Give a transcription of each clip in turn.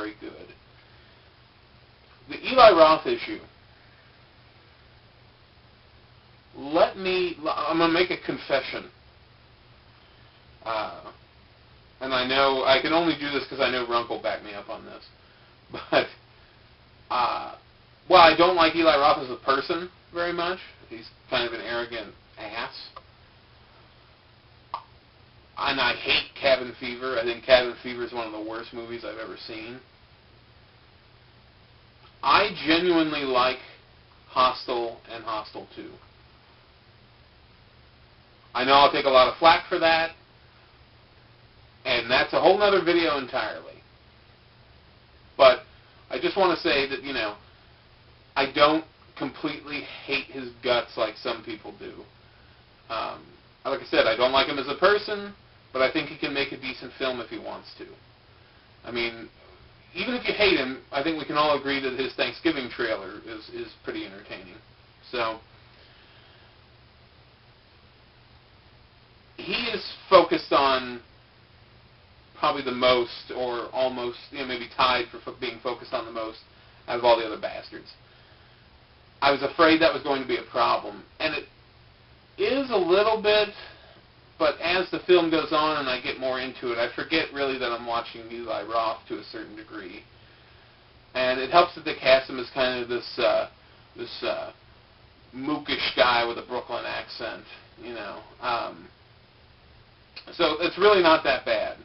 very good. The Eli Roth issue. I'm going to make a confession. And I know, I can only do this because I know Runk will back me up on this. But, while I don't like Eli Roth as a person very much, he's kind of an arrogant ass. And I hate Cabin Fever. I think Cabin Fever is one of the worst movies I've ever seen. I genuinely like Hostel and Hostel 2. I know I'll take a lot of flack for that, and that's a whole other video entirely. But I just want to say that, I don't completely hate his guts like some people do. Like I said, I don't like him as a person, but I think he can make a decent film if he wants to. I mean, even if you hate him, I think we can all agree that his Thanksgiving trailer is pretty entertaining. So, he is focused on probably the most, or almost, maybe tied for being focused on the most out of all the other Bastards. I was afraid that was going to be a problem, and it is a little bit, but as the film goes on and I get more into it, I forget really that I'm watching Eli Roth to a certain degree. And it helps that they cast him as kind of this mookish guy with a Brooklyn accent, So it's really not that bad.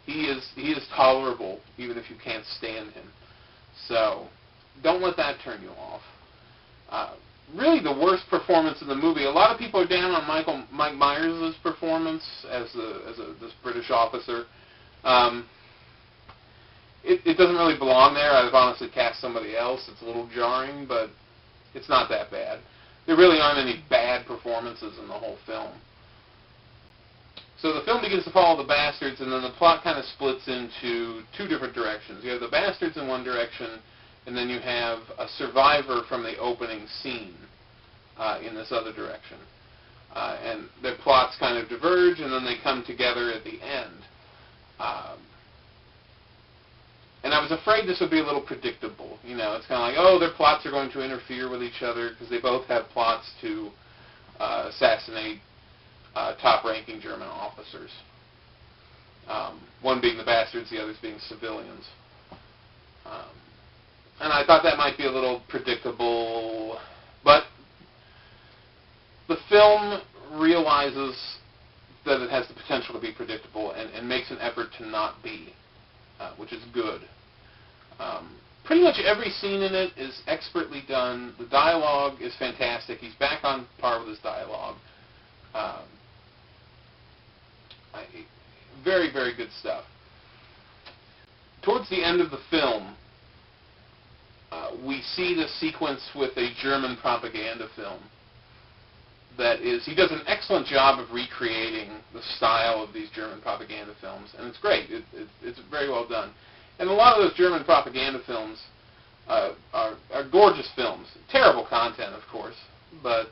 He is tolerable, even if you can't stand him. So don't let that turn you off. Really the worst performance in the movie. A lot of people are down on Mike Myers' performance as this British officer. It doesn't really belong there. I've honestly cast somebody else. It's a little jarring, but it's not that bad. There really aren't any bad performances in the whole film. So the film begins to follow the Bastards, and then the plot kind of splits into two different directions. You have the Bastards in one direction, and then you have a survivor from the opening scene in this other direction. And their plots kind of diverge, and then they come together at the end. And I was afraid this would be a little predictable. It's kind of like, their plots are going to interfere with each other, because they both have plots to assassinate top-ranking German officers. One being the Bastards, the others being civilians. And I thought that might be a little predictable, but the film realizes that it has the potential to be predictable and makes an effort to not be, which is good. Pretty much every scene in it is expertly done. The dialogue is fantastic. He's back on par with his dialogue. Very, very good stuff. Towards the end of the film, we see the sequence with a German propaganda film. That is, he does an excellent job of recreating the style of these German propaganda films, and it's great. It's very well done. And a lot of those German propaganda films are gorgeous films. Terrible content, of course, but,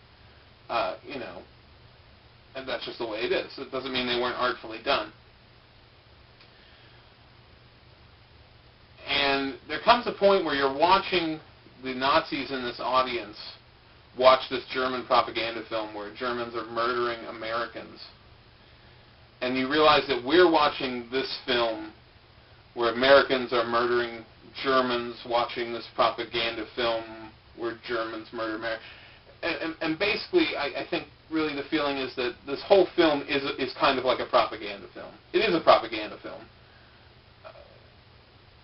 and that's just the way it is. It doesn't mean they weren't artfully done. And there comes a point where you're watching the Nazis in this audience watch this German propaganda film where Germans are murdering Americans. And you realize that we're watching this film where Americans are murdering Germans, watching this propaganda film where Germans murder Americans. And basically, I think really the feeling is that this whole film is kind of like a propaganda film. It is a propaganda film.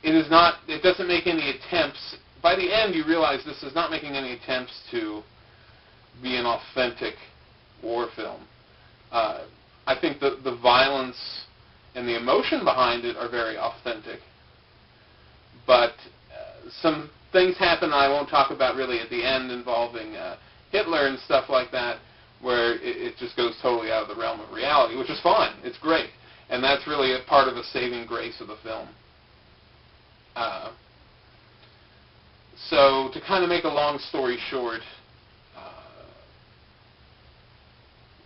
It doesn't make any attempts. By the end, you realize this is not making any attempts to be an authentic war film. I think the violence and the emotion behind it are very authentic. But some things happen I won't talk about really at the end involving Hitler and stuff like that, where it just goes totally out of the realm of reality, which is fine. It's great. And that's really a part of the saving grace of the film. So to kind of make a long story short,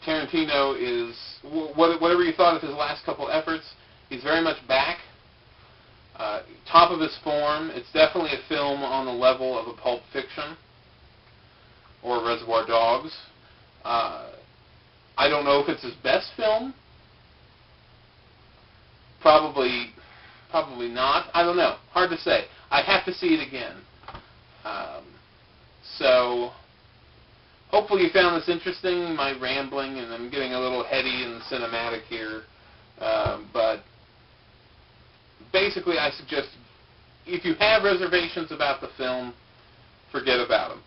Tarantino is, whatever you thought of his last couple efforts, he's very much back. top of his form. It's definitely a film on the level of a Pulp Fiction or Reservoir Dogs. I don't know if it's his best film. Probably not. I don't know. Hard to say. I have to see it again. So hopefully you found this interesting, my rambling, and I'm getting a little heady and cinematic here. But basically I suggest if you have reservations about the film, forget about them.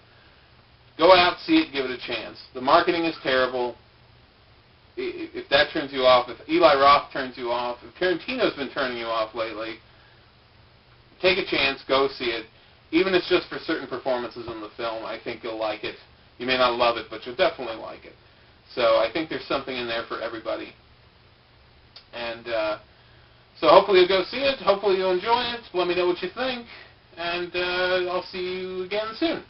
Go out, see it, give it a chance. The marketing is terrible. If that turns you off, if Eli Roth turns you off, if Tarantino's been turning you off lately, take a chance, go see it. Even if it's just for certain performances in the film, I think you'll like it. You may not love it, but you'll definitely like it. So I think there's something in there for everybody. And so hopefully you'll go see it. Hopefully you'll enjoy it. Let me know what you think. And I'll see you again soon.